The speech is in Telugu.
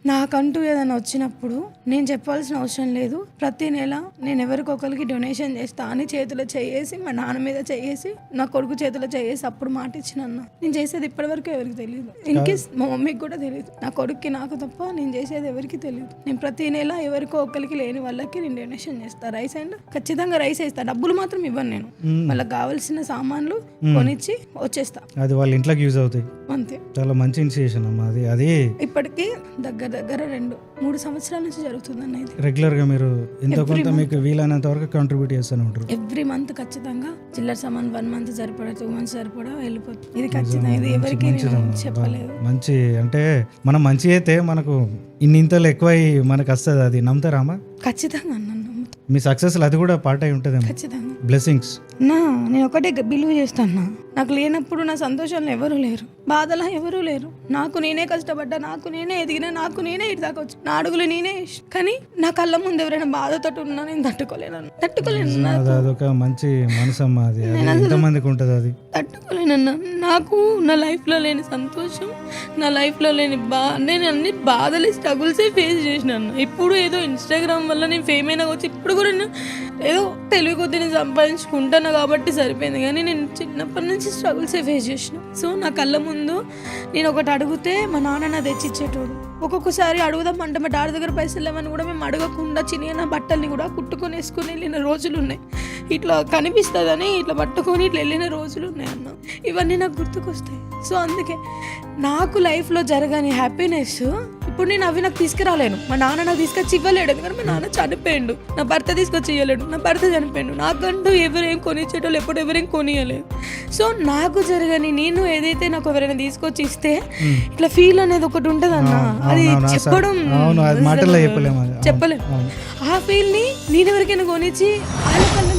నాకంటూ ఏదైనా వచ్చినప్పుడు నేను చెప్పాల్సిన అవసరం లేదు. ప్రతి నెల నేను ఎవరికొకరికి డొనేషన్ చేస్తా అని చేతిలో చేసి మా నాన్న మీద చేసి నా కొడుకు చేతిలో చేసి అప్పుడు మాట ఇచ్చిన అన్న. నేను చేసేది ఇప్పటివరకు ఎవరికి తెలియదు. ఇన్కేస్ మా మమ్మీకి కూడా తెలియదు. నా కొడుక్కి నాకు తప్ప నేను చేసేది ఎవరికి తెలియదు. నేను ప్రతి నెల ఎవరికో ఒకరికి లేని వాళ్ళకి నేను డొనేషన్ చేస్తా. రైస్ అండ్ ఖచ్చితంగా రైస్ వేస్తా. డబ్బులు మాత్రం ఇవ్వను నేను. వాళ్ళకి కావాల్సిన సామాన్లు కొనిచ్చి వచ్చేస్తా. అది వాళ్ళ ఇంట్లోకి యూజ్ అవుతాయి. అంతే. చాలా మంచి ఇనిషియేషన్ అమ్మా. అది ఇప్పటికీ దగ్గర 2-3 సంవత్సరాల నుంచి జరుగుతుందన్న. ఇది రెగ్యులర్ గా మీరు ఎంతో కొంత మీకు వీలైనంత వరకు కాంట్రిబ్యూట్ చేస్తూనే ఉంటారు. ఎవ్రీ మంత్ ఖచ్చితంగా చిల్లర సామాన్ 1 మంత్ సరిపడా 2 మంత్స్ సరిపడా వెళ్ళిపోతుంది. ఇది ఖచ్చితంగా ఇది ఎవరికి చెప్పలేదు. మంచి అంటే మనం మంచి అయితే మనకు ఇంతలో ఎక్కువ మనకు వస్తుంది. అది నమ్ముతారామా? ఖచ్చితంగా అన్న. మీ సక్సెస్ అది కూడా పార్ట్ అయి ఉంటుంది. ఖచ్చితంగా బ్లెస్సింగ్స్. నేను ఒకటే బిలీవ్ చేస్తాను. నాకు లేనప్పుడు నా సంతోషంలో ఎవరు లేరు, బాధలో ఎవరు లేరు. నాకు నేనే కష్టపడ్డా, నాకు నేనే ఎదిగినా, నాకు నేనే ఇటు దాకా వచ్చి నా అడుగులు నేనే. కానీ నా కళ్ళ ముందు ఎవరైనా బాధతో ఉన్నా నేను తట్టుకోలేను. అదొక మంచి మనసమ్మా. అది ఎంతమందికి ఉంటుంది. అది తట్టుకోలేనన్నా. నాకు నా లైఫ్లో లేని సంతోషం, నా లైఫ్లో లేని నేను అన్ని బాధలు స్ట్రగుల్సే ఫేస్ చేసిన. ఇప్పుడు ఏదో ఇన్స్టాగ్రామ్ వల్ల నేను ఫేమ్ అయినా వచ్చి ఇప్పుడు కూడా నేను ఏదో తెలివి కొద్ది నేను సంపాదించుకుంటాను కాబట్టి సరిపోయింది. కానీ నేను చిన్నప్పటి నుంచి స్ట్రగుల్సే ఫేస్ చేసిన. సో నా కళ్ళ ముందు నేను ఒకటి అడిగితే మా నాన్న నా తెచ్చిచ్చేటోడు. ఒక్కొక్కసారి అడుగుదామంటే మా డాడీ దగ్గర పైసలు లేవని కూడా మేము అడగకుండా చిన్న బట్టల్ని కూడా కుట్టుకొని వేసుకొని వెళ్ళిన రోజులు ఉన్నాయి. ఇట్లా కనిపిస్తుందని ఇట్లా పట్టుకొని ఇట్లా వెళ్ళిన రోజులు ఉన్నాయి అన్న. ఇవన్నీ నాకు గుర్తుకొస్తాయి. సో అందుకే నాకు లైఫ్లో జరగని హ్యాపీనెస్ ఇప్పుడు నేను అవి నాకు తీసుకురాలేను. మా నాన్న నాకు తీసుకొచ్చి ఇవ్వలేడు. ఎందుకంటే మా నాన్న చనిపోయాడు. నా భర్త తీసుకొచ్చి ఇవ్వలేడు. నా భర్త చనిపోయాడు. నాకంటూ ఎవరేం కొనిచ్చేటోళ్ళు ఎప్పుడు ఎవరేం కొనియలేదు. సో నాకు జరగని నేను ఏదైతే నాకు ఎవరైనా తీసుకొచ్చి ఇస్తే ఇట్లా ఫీల్ అనేది ఒకటి ఉంటుంది అన్న. అది చెప్పలేము. ఆ ఫీల్ ని నేను ఎవరికైనా కొనిచ్చి వాళ్ళ